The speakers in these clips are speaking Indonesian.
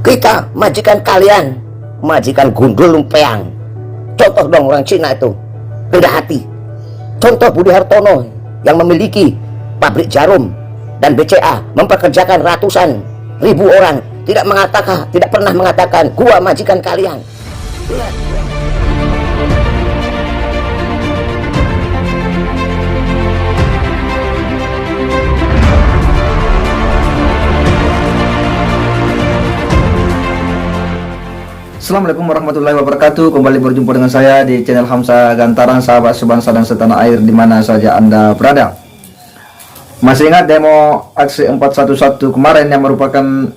Kita majikan kalian, majikan gundul lumpeang. Contoh dong orang Cina itu, rendah hati. Contoh Budi Hartono yang memiliki pabrik jarum dan BCA, mempekerjakan ratusan ribu orang, tidak pernah mengatakan gua majikan kalian. Assalamualaikum warahmatullahi wabarakatuh. Kembali berjumpa dengan saya di channel Hamsa Gantaran, sahabat sebangsa dan setanah air di mana saja Anda berada. Masih ingat demo aksi 411 kemarin yang merupakan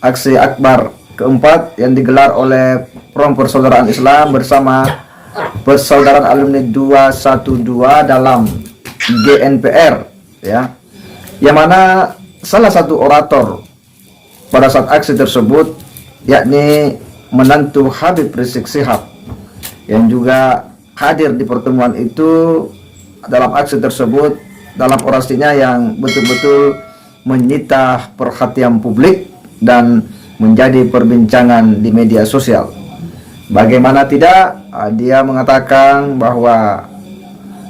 aksi akbar keempat yang digelar oleh Front Persaudaraan Islam bersama Persaudaraan Alumni 212 dalam GNPR yang mana salah satu orator pada saat aksi tersebut yakni menantu Habib Rizik Syihab yang juga hadir di pertemuan itu dalam aksi tersebut, dalam orasinya yang betul-betul menyita perhatian publik dan menjadi perbincangan di media sosial. Bagaimana tidak, dia mengatakan bahwa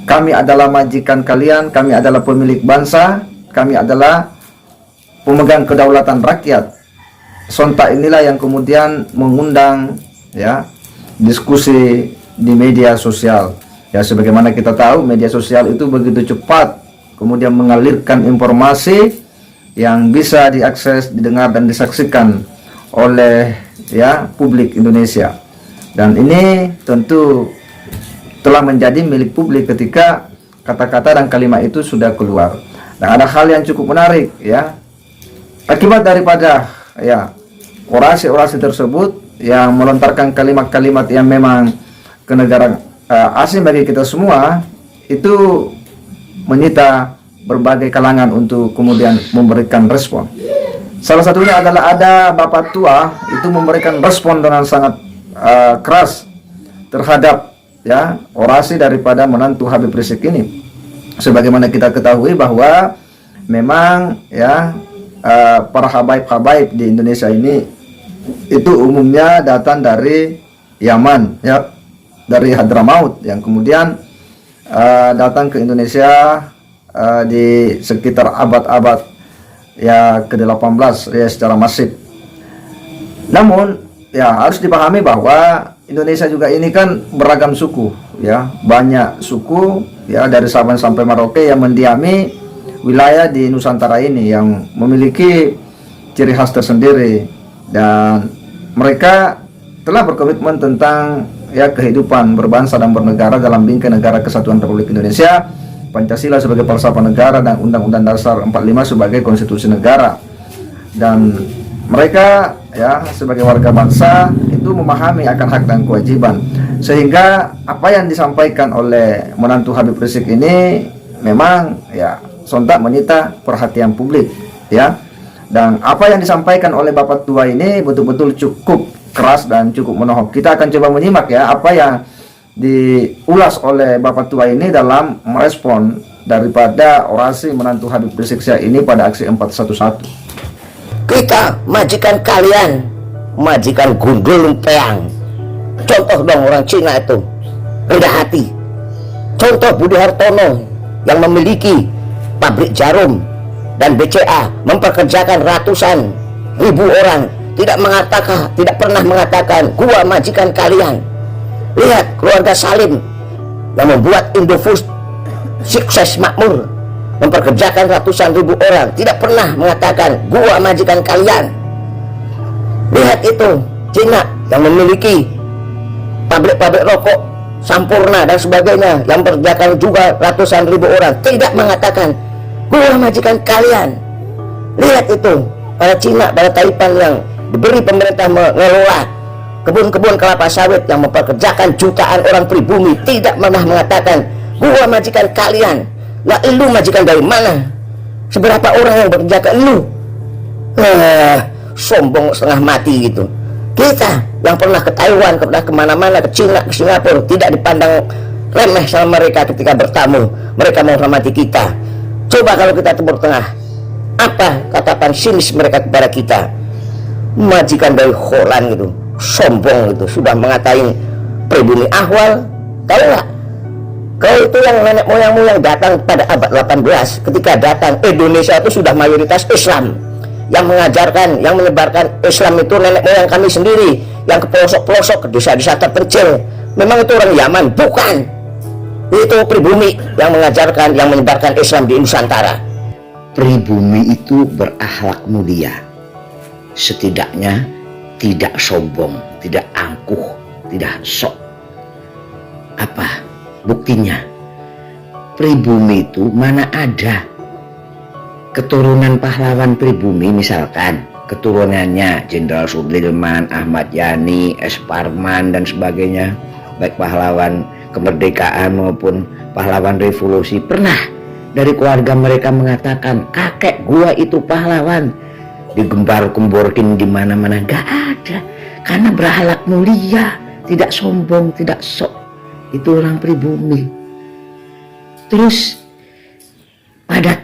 kami adalah majikan kalian, kami adalah pemilik bangsa, kami adalah pemegang kedaulatan rakyat. Sontak inilah yang kemudian mengundang diskusi di media sosial. Sebagaimana kita tahu, media sosial itu begitu cepat kemudian mengalirkan informasi yang bisa diakses, didengar dan disaksikan oleh publik Indonesia. Dan ini tentu telah menjadi milik publik ketika kata-kata dan kalimat itu sudah keluar. Dan ada hal yang cukup menarik akibat daripada orasi-orasi tersebut yang melontarkan kalimat-kalimat yang memang kenegaraan asing bagi kita semua, itu menyita berbagai kalangan untuk kemudian memberikan respon. Salah satunya adalah ada bapak tua itu memberikan respon dengan sangat keras terhadap orasi daripada menantu Habib Rizik ini. Sebagaimana kita ketahui bahwa memang para habaib-habaib di Indonesia ini itu umumnya datang dari Yaman, dari Hadramaut, yang kemudian datang ke Indonesia di sekitar abad-abad ke-18 secara masif. Namun harus dipahami bahwa Indonesia juga ini kan beragam suku, banyak suku dari Sabang sampai Merauke yang mendiami wilayah di Nusantara ini yang memiliki ciri khas tersendiri, dan mereka telah berkomitmen tentang kehidupan berbangsa dan bernegara dalam bingkai Negara Kesatuan Republik Indonesia, Pancasila sebagai falsafah negara, dan Undang-Undang Dasar 45 sebagai konstitusi negara. Dan mereka sebagai warga bangsa itu memahami akan hak dan kewajiban, sehingga apa yang disampaikan oleh menantu Habib Rizik ini memang sontak menyita perhatian publik dan apa yang disampaikan oleh bapak tua ini betul-betul cukup keras dan cukup menohok. Kita akan coba menyimak apa yang diulas oleh bapak tua ini dalam merespon daripada orasi menantu Habib Rizik Syihab ini pada aksi 411. Kita majikan kalian, majikan gundul lumpeang. Contoh dong orang Cina itu, rendah hati. Contoh Budi Hartono yang memiliki pabrik jarum dan BCA, mempekerjakan ratusan ribu orang, tidak pernah mengatakan gua majikan kalian. Lihat keluarga Salim yang membuat Indofood sukses makmur, mempekerjakan ratusan ribu orang, tidak pernah mengatakan gua majikan kalian. Lihat itu Cina yang memiliki pabrik-pabrik rokok Sampurna dan sebagainya, yang mempekerjakan juga ratusan ribu orang, tidak mengatakan gua majikan kalian. Lihat itu para Cina, para Taipan yang diberi pemerintah mengelola kebun-kebun kelapa sawit yang mempekerjakan jutaan orang pribumi, tidak pernah mengatakan gua majikan kalian. Lah lu majikan dari mana? Seberapa orang yang bekerja ke lu? Sombong setengah mati gitu. Kita yang pernah ke Taiwan, pernah kemana-mana, ke Cina, ke Singapura, tidak dipandang remeh sama mereka ketika bertamu. Mereka menghormati kita. Coba kalau kita Timur Tengah, apa katakan sinis mereka kepada kita? majikan dari Holland gitu, sombong gitu, sudah mengatain pribumi Ahwal. Tahu nggak? Kau itu yang nenek moyangmu yang datang pada abad 18, ketika datang Indonesia itu sudah mayoritas Islam. Yang mengajarkan, yang menyebarkan Islam itu nenek moyang kami sendiri, yang ke pelosok-pelosok, ke desa-desa terpencil. Memang itu orang Yaman, bukan. Itu pribumi yang mengajarkan, yang menyebarkan Islam di Nusantara. Pribumi itu berakhlak mulia, setidaknya tidak sombong, tidak angkuh, tidak sok. Apa buktinya? Pribumi itu mana ada keturunan pahlawan pribumi, misalkan keturunannya Jenderal Sudirman, Ahmad Yani, S. Parman dan sebagainya, baik pahlawan kemerdekaan maupun pahlawan revolusi, pernah dari keluarga mereka mengatakan kakek gua itu pahlawan, digembar-gemborkin di mana-mana? Gak ada, karena berakhlak mulia, tidak sombong, tidak sok. Itu orang pribumi. Terus pada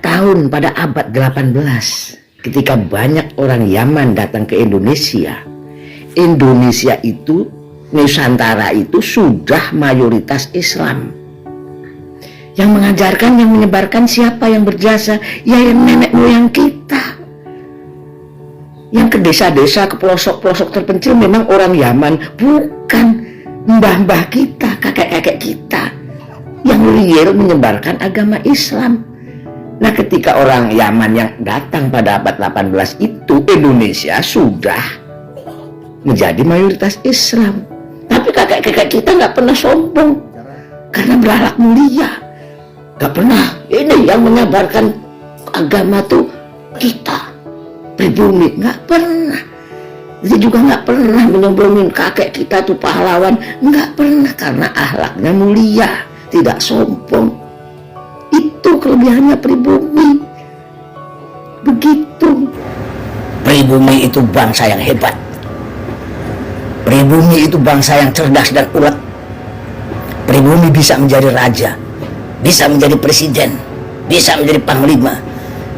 abad 18, ketika banyak orang Yaman datang ke Indonesia, Indonesia itu, Nusantara itu sudah mayoritas Islam. Yang mengajarkan, yang menyebarkan siapa yang berjasa? Ya yang nenek moyang kita. Yang ke desa-desa, ke pelosok-pelosok terpencil memang orang Yaman, bukan mbah-mbah kita, kakek-kakek kita yang real menyebarkan agama Islam. Nah, ketika orang Yaman yang datang pada abad 18 itu, Indonesia sudah menjadi mayoritas Islam. Tapi kakek-kakek kita nggak pernah sombong karena berakhlak mulia. Nggak pernah. Ini yang menyebarkan agama tuh kita, pribumi, nggak pernah. Dia juga nggak pernah menyombongin kakek kita tuh pahlawan, nggak pernah, karena akhlaknya mulia, tidak sombong. Itu kelebihannya pribumi. Begitu. Pribumi itu bangsa yang hebat. Pribumi itu bangsa yang cerdas dan ulet. Pribumi bisa menjadi raja, bisa menjadi presiden, bisa menjadi panglima,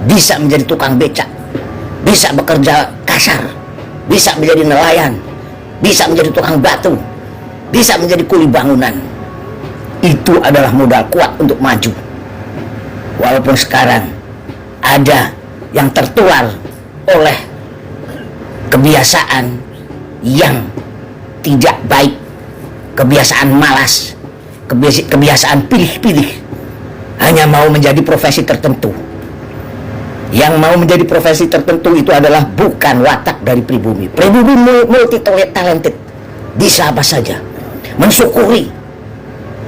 bisa menjadi tukang becak, bisa bekerja kasar, bisa menjadi nelayan, bisa menjadi tukang batu, bisa menjadi kuli bangunan. Itu adalah modal kuat untuk maju. Walaupun sekarang ada yang tertular oleh kebiasaan yang tidak baik, kebiasaan malas, kebiasaan pilih-pilih, hanya mau menjadi profesi tertentu. Yang mau menjadi profesi tertentu itu adalah bukan watak dari pribumi. Pribumi multi talented, bisa apa saja. Mensyukuri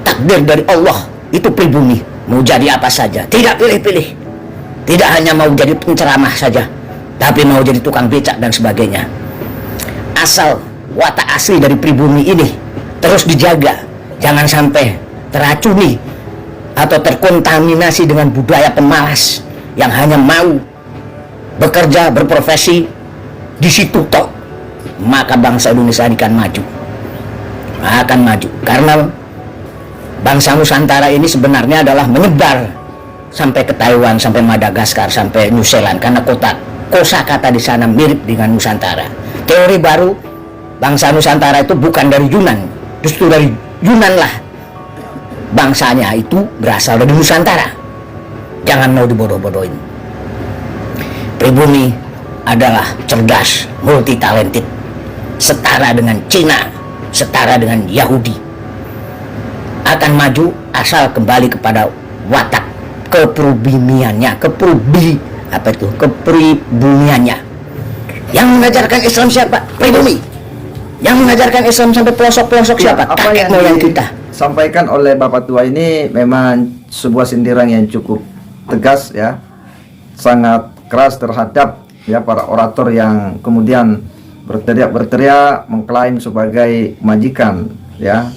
takdir dari Allah, itu pribumi. Mau jadi apa saja, tidak pilih-pilih. Tidak hanya mau jadi penceramah saja, tapi mau jadi tukang becak dan sebagainya. Asal watak asli dari pribumi ini terus dijaga, jangan sampai teracuni atau terkontaminasi dengan budaya pemalas yang hanya mau bekerja, berprofesi di situ tok. Maka bangsa Indonesia akan maju, karena bangsa Nusantara ini sebenarnya adalah menyebar sampai ke Taiwan, sampai Madagaskar, sampai New Zealand, karena kosakata di sana mirip dengan Nusantara. Teori baru, bangsa Nusantara itu bukan dari Yunan, justru dari Yunan lah bangsanya itu berasal dari Nusantara. Jangan mau dibodoh-bodohin. Pribumi adalah cerdas, multi talented, setara dengan Cina, setara dengan Yahudi. Akan maju asal kembali kepada watak kepribumiannya, kepribumiannya. Yang mengajarkan Islam siapa? Pribumi. Yang mengajarkan Islam sampai pelosok-pelosok siapa? Apa Kakek yang moyang kita. disampaikan oleh Bapak Tua ini memang sebuah sindiran yang cukup tegas ya, sangat keras terhadap ya para orator yang kemudian berteriak mengklaim sebagai majikan ya,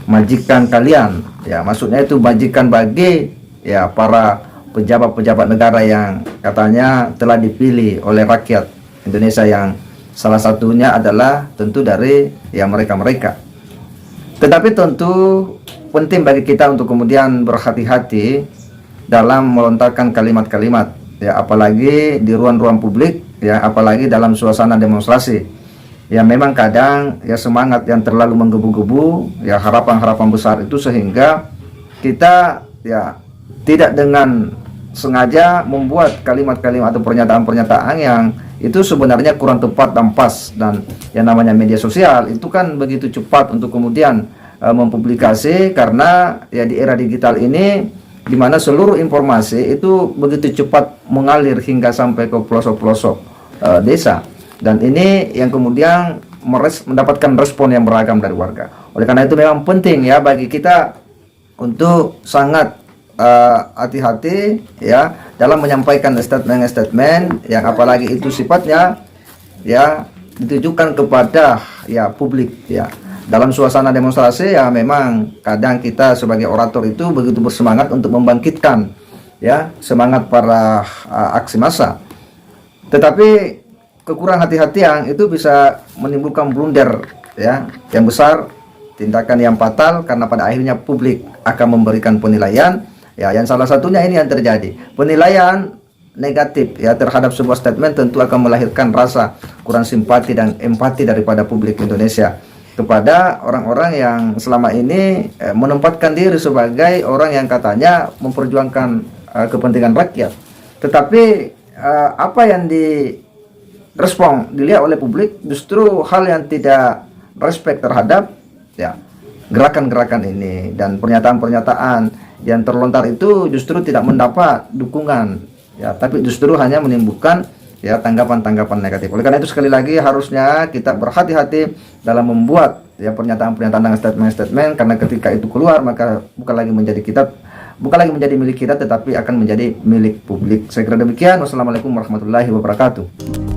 majikan kalian ya, maksudnya itu majikan bagi ya para pejabat-pejabat negara yang katanya telah dipilih oleh rakyat Indonesia, yang salah satunya adalah tentu dari ya mereka-mereka. Tetapi tentu penting bagi kita untuk kemudian berhati-hati dalam melontarkan kalimat-kalimat ya, apalagi di ruang-ruang publik ya apalagi dalam suasana demonstrasi. Ya memang kadang ya semangat yang terlalu menggebu-gebu, ya harapan-harapan besar itu sehingga kita ya tidak dengan sengaja membuat kalimat-kalimat atau pernyataan-pernyataan yang itu sebenarnya kurang tepat dan pas. Dan yang namanya media sosial itu kan begitu cepat untuk kemudian mempublikasi, karena ya di era digital ini di mana seluruh informasi itu begitu cepat mengalir hingga sampai ke pelosok-pelosok desa, dan ini yang kemudian mendapatkan respon yang beragam dari warga. Oleh karena itu memang penting ya bagi kita untuk sangat hati-hati ya dalam menyampaikan statement-statement yang apalagi itu sifatnya ya ditujukan kepada ya publik ya. Dalam suasana demonstrasi ya memang kadang kita sebagai orator itu begitu bersemangat untuk membangkitkan ya semangat para aksi massa. Tetapi kekurangan hati-hatian itu bisa menimbulkan blunder ya yang besar, tindakan yang fatal, karena pada akhirnya publik akan memberikan penilaian ya, yang salah satunya ini yang terjadi. Penilaian negatif ya terhadap sebuah statement tentu akan melahirkan rasa kurang simpati dan empati daripada publik Indonesia kepada orang-orang yang selama ini menempatkan diri sebagai orang yang katanya memperjuangkan kepentingan rakyat. Tetapi apa yang dilihat oleh publik justru hal yang tidak respect terhadap ya gerakan-gerakan ini, dan pernyataan-pernyataan yang terlontar itu justru tidak mendapat dukungan ya, tapi justru hanya menimbulkan ya tanggapan-tanggapan negatif. Oleh karena itu sekali lagi harusnya kita berhati-hati dalam membuat ya pernyataan-pernyataan dan statement-statement, karena ketika itu keluar maka bukan lagi menjadi milik kita, tetapi akan menjadi milik publik. Saya kira demikian. Wassalamualaikum warahmatullahi wabarakatuh.